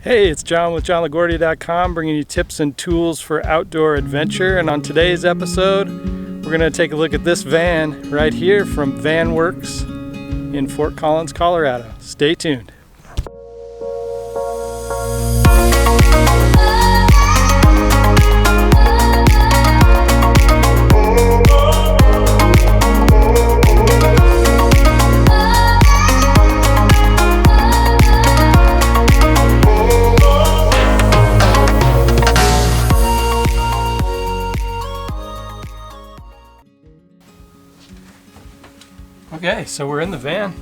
Hey, it's John with JohnLaGuardia.com, bringing you tips and tools for outdoor adventure. And on today's episode, we're going to take a look at this van right here from Van Works in Fort Collins, Colorado. Stay tuned. Okay, so we're in the van,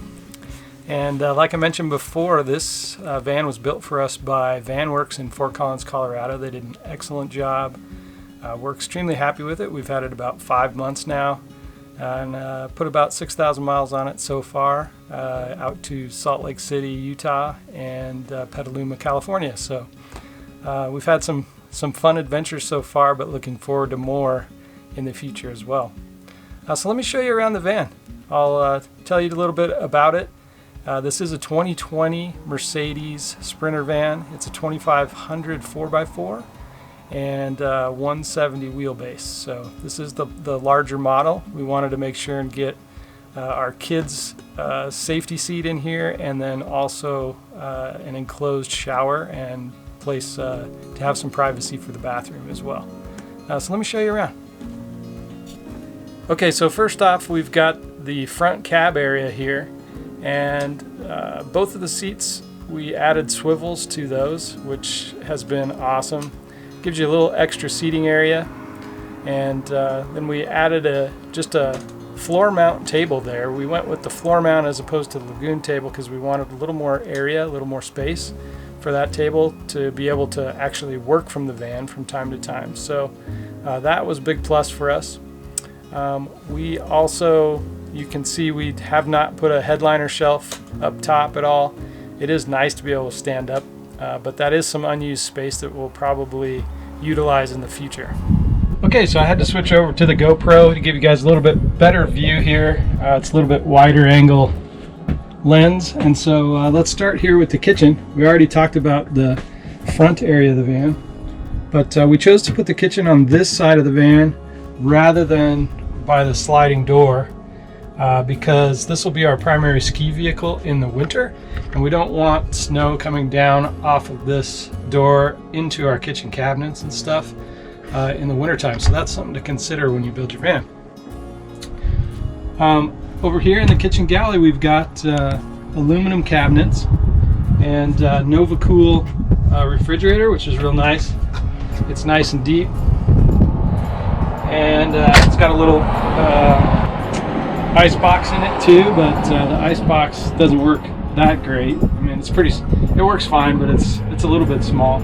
and like I mentioned before, this van was built for us by Van Works in Fort Collins, Colorado. They did an excellent job. We're extremely happy with it. We've had it about 5 months now, and put about 6,000 miles on it so far, out to Salt Lake City, Utah, and Petaluma, California. So we've had some fun adventures so far, but looking forward to more in the future as well. So let me show you around the van. I'll tell you a little bit about it. This is a 2020 Mercedes Sprinter van. It's a 2500 4x4 and 170 wheelbase. So this is the larger model. We wanted to make sure and get our kids' safety seat in here, and then also an enclosed shower and place to have some privacy for the bathroom as well. So let me show you around. Okay, so first off, we've got the front cab area here, and both of the seats, we added swivels to those, which has been awesome. Gives you a little extra seating area, and then we added just a floor mount table there. We went with the floor mount as opposed to the lagoon table because we wanted a little more area, a little more space for that table to be able to actually work from the van from time to time. So that was a big plus for us. We also, you can see we have not put a headliner shelf up top at all. It is nice to be able to stand up, but that is some unused space that we'll probably utilize in the future. Okay, so I had to switch over to the GoPro to give you guys a little bit better view here. It's a little bit wider angle lens, and so let's start here with the kitchen. We already talked about the front area of the van, but we chose to put the kitchen on this side of the van rather than by the sliding door, because this will be our primary ski vehicle in the winter, and we don't want snow coming down off of this door into our kitchen cabinets and stuff in the wintertime. So that's something to consider when you build your van. Over here in the kitchen galley, we've got aluminum cabinets and Nova Cool refrigerator, which is real nice. It's nice and deep, and it's got a little ice box in it too, but the ice box doesn't work that great. I mean, it works fine, but it's a little bit small.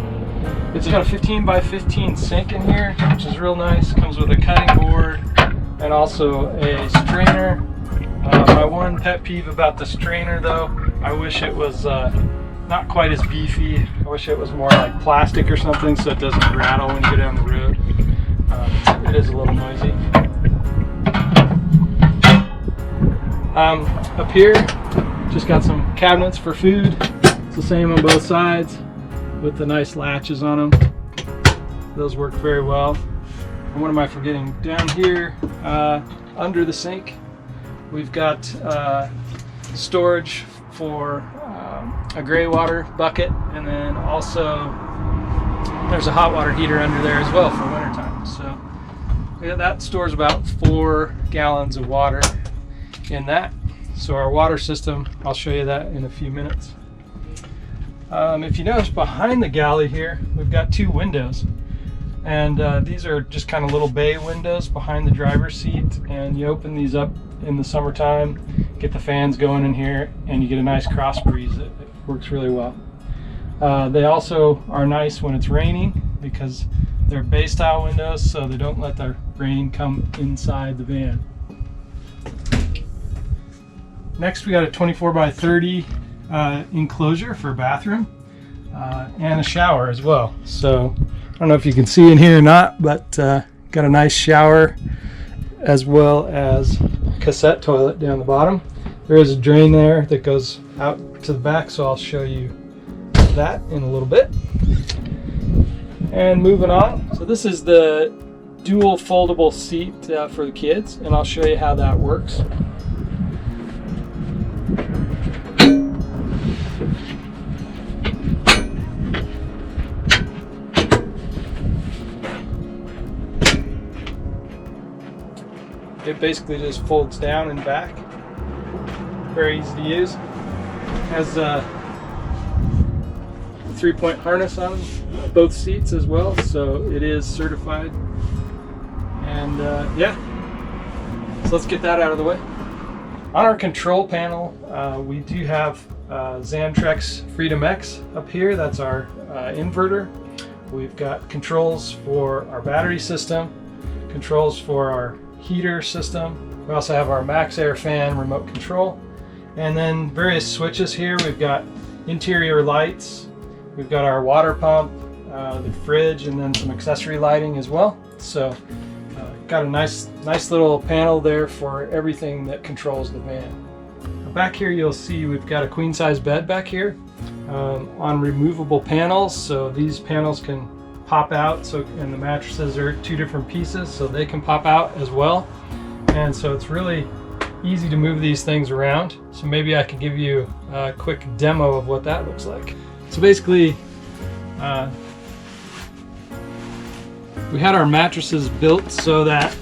It's got a 15 by 15 sink in here, which is real nice. Comes with a cutting board and also a strainer. My one pet peeve about the strainer, though, I wish it was not quite as beefy. I wish it was more like plastic or something so it doesn't rattle when you go down the road. It is a little noisy. Up here, just got some cabinets for food. It's the same on both sides with the nice latches on them. Those work very well. And what am I forgetting? Down here, under the sink, we've got storage for a gray water bucket, and then also there's a hot water heater under there as well for wintertime. So yeah, that stores about 4 gallons of water in that. So our water system, I'll show you that in a few minutes. If you notice behind the galley here, we've got 2 windows, and these are just kind of little bay windows behind the driver's seat, and you open these up in the summertime, get the fans going in here, and you get a nice cross breeze. It works really well. They also are nice when it's raining because they're bay style windows, so they don't let the rain come inside the van. Next, we got a 24 by 30 enclosure for a bathroom and a shower as well. So I don't know if you can see in here or not, but got a nice shower as well as cassette toilet down the bottom. There is a drain there that goes out to the back, so I'll show you of that in a little bit. And moving on, so this is the dual foldable seat for the kids, and I'll show you how that works. It basically just folds down and back. Very easy to use. Has a 3-point harness on both seats as well, so it is certified. And yeah, so let's get that out of the way. On our control panel, we do have Xantrex Freedom X up here. That's our inverter. We've got controls for our battery system, controls for our heater system. We also have our Max Air fan remote control, and then various switches here. We've got interior lights, we've got our water pump, the fridge, and then some accessory lighting as well. So got a nice little panel there for everything that controls the van. Back here you'll see we've got a queen size bed back here on removable panels, so these panels can pop out, so, and the mattresses are 2 different pieces, so they can pop out as well. And so it's really easy to move these things around. So maybe I could give you a quick demo of what that looks like. So basically, we had our mattresses built so that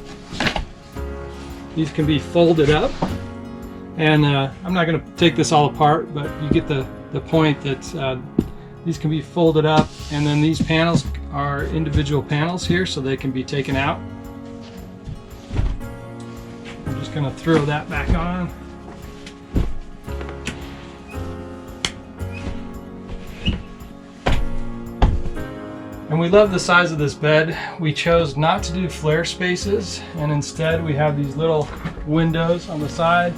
these can be folded up. And I'm not going to take this all apart, but you get the point that these can be folded up, and then these panels are individual panels here, so they can be taken out. I'm just going to throw that back on. And we love the size of this bed. We chose not to do flare spaces, and instead we have these little windows on the side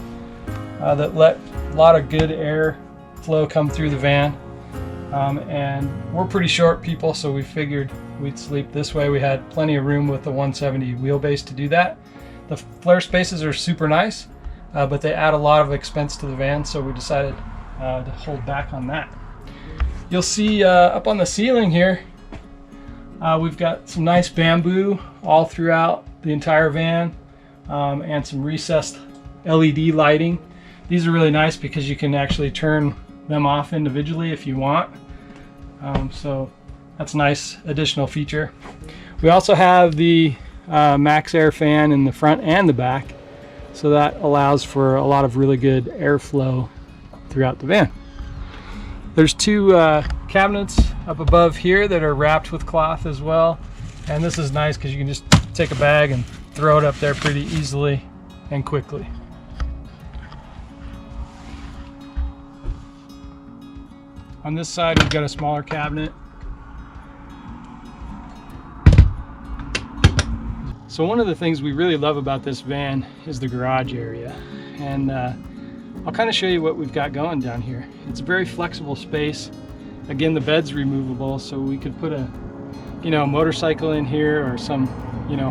that let a lot of good air flow come through the van. And we're pretty short people, so we figured we'd sleep this way. We had plenty of room with the 170 wheelbase to do that. The flare spaces are super nice, but they add a lot of expense to the van, so we decided to hold back on that. You'll see up on the ceiling here, we've got some nice bamboo all throughout the entire van, and some recessed LED lighting. These are really nice because you can actually turn them off individually if you want. So that's a nice additional feature. We also have the Max Air fan in the front and the back, so that allows for a lot of really good airflow throughout the van. There's 2 cabinets up above here that are wrapped with cloth as well, and this is nice because you can just take a bag and throw it up there pretty easily and quickly. On this side, we've got a smaller cabinet. So one of the things we really love about this van is the garage area. And I'll kind of show you what we've got going down here. It's a very flexible space. Again, the bed's removable, so we could put a, motorcycle in here, or some,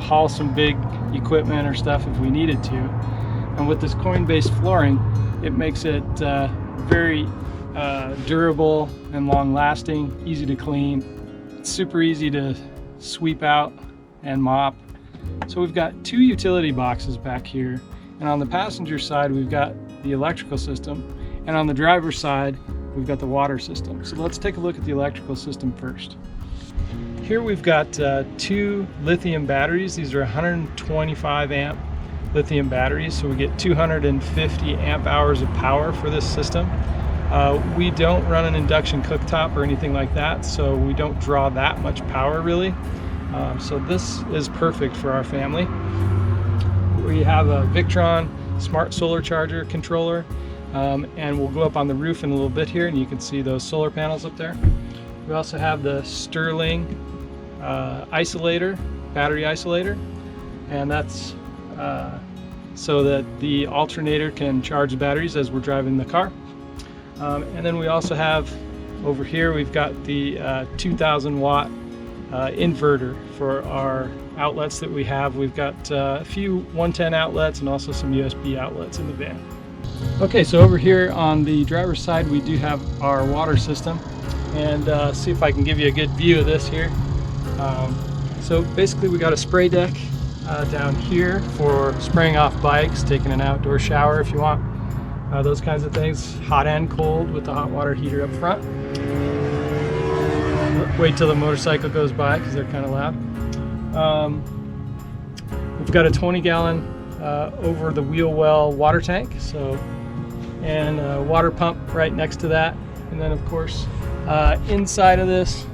haul some big equipment or stuff if we needed to. And with this coin-based flooring, it makes it very durable and long-lasting, easy to clean. It's super easy to sweep out and mop. So we've got 2 utility boxes back here, and on the passenger side we've got the electrical system, and on the driver's side we've got the water system. So let's take a look at the electrical system first. Here we've got 2 lithium batteries. These are 125 amp lithium batteries, so we get 250 amp hours of power for this system. We don't run an induction cooktop or anything like that, so we don't draw that much power really. So this is perfect for our family. We have a Victron smart solar charger controller, and we'll go up on the roof in a little bit here, and you can see those solar panels up there. We also have the Sterling isolator, battery isolator, and that's so that the alternator can charge the batteries as we're driving the car. And then we also have over here, we've got the 2000 watt inverter for our outlets that we have. We've got a few 110 outlets and also some USB outlets in the van. Okay, so over here on the driver's side we do have our water system. and see if I can give you a good view of this here. So basically we got a spray deck down here for spraying off bikes, taking an outdoor shower if you want, those kinds of things, hot and cold with the hot water heater up front. Wait till the motorcycle goes by because they're kind of loud. We've got a 20-gallon over the wheel well water tank, and a water pump right next to that. And then of course inside of this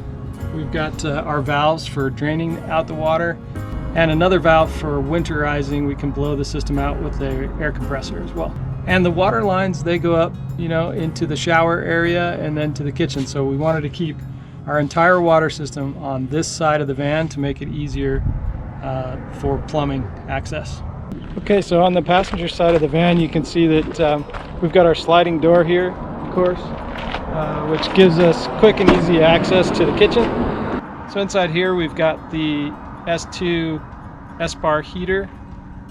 we've got our valves for draining out the water, and another valve for winterizing. We can blow the system out with the air compressor as well. And the water lines, they go up, into the shower area and then to the kitchen. So we wanted to keep our entire water system on this side of the van to make it easier for plumbing access. Okay, so on the passenger side of the van, you can see that we've got our sliding door here, of course, which gives us quick and easy access to the kitchen. So inside here we've got the S2 S-bar heater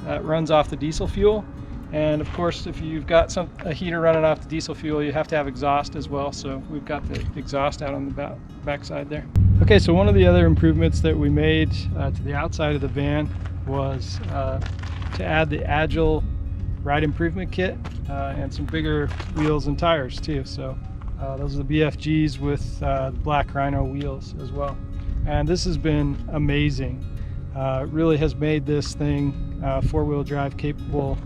that runs off the diesel fuel. And of course, if you've got a heater running off the diesel fuel, you have to have exhaust as well. So we've got the exhaust out on the back side there. Okay, so one of the other improvements that we made to the outside of the van was to add the Agile Ride Improvement Kit and some bigger wheels and tires too. So those are the BFGs with black Rhino wheels as well. And this has been amazing. It really has made this thing four-wheel drive capable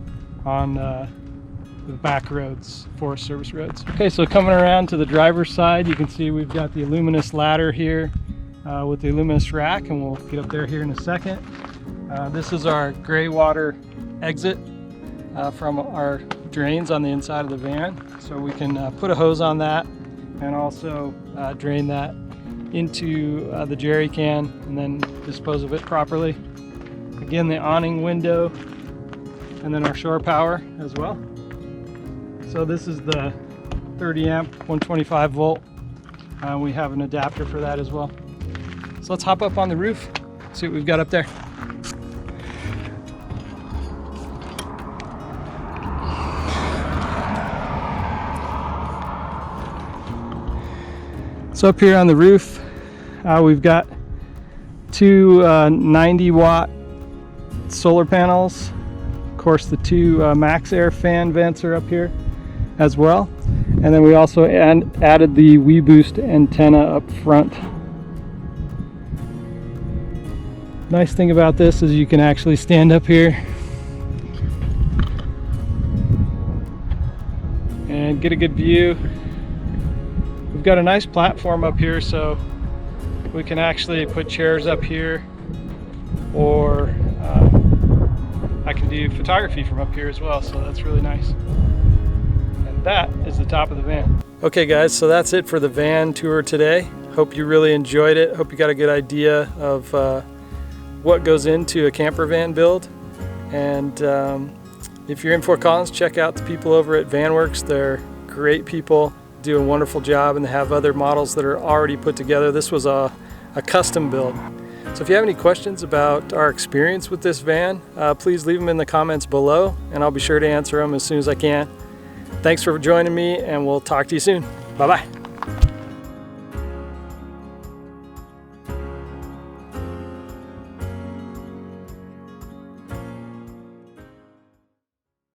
on the back roads, Forest Service roads. Okay, so coming around to the driver's side, you can see we've got the Illuminous ladder here with the Illuminous rack, and we'll get up there here in a second. This is our gray water exit from our drains on the inside of the van. So we can put a hose on that and also drain that into the jerry can and then dispose of it properly. Again, the awning window, and then our shore power as well. So this is the 30 amp 125 volt. We have an adapter for that as well. So let's hop up on the roof, see what we've got up there. So up here on the roof, we've got two 90 watt solar panels. Of course, the two Max Air fan vents are up here as well. And then we also added the WeBoost antenna up front. Nice thing about this is you can actually stand up here and get a good view. We've got a nice platform up here, so we can actually put chairs up here, or I can do photography from up here as well, so that's really nice. And that is the top of the van. Okay guys, so that's it for the van tour today. Hope you really enjoyed it. Hope you got a good idea of what goes into a camper van build. And if you're in Fort Collins, check out the people over at VanWorks. They're great people, do a wonderful job, and they have other models that are already put together. This was a custom build. So if you have any questions about our experience with this van, please leave them in the comments below, and I'll be sure to answer them as soon as I can. Thanks for joining me, and we'll talk to you soon. Bye-bye.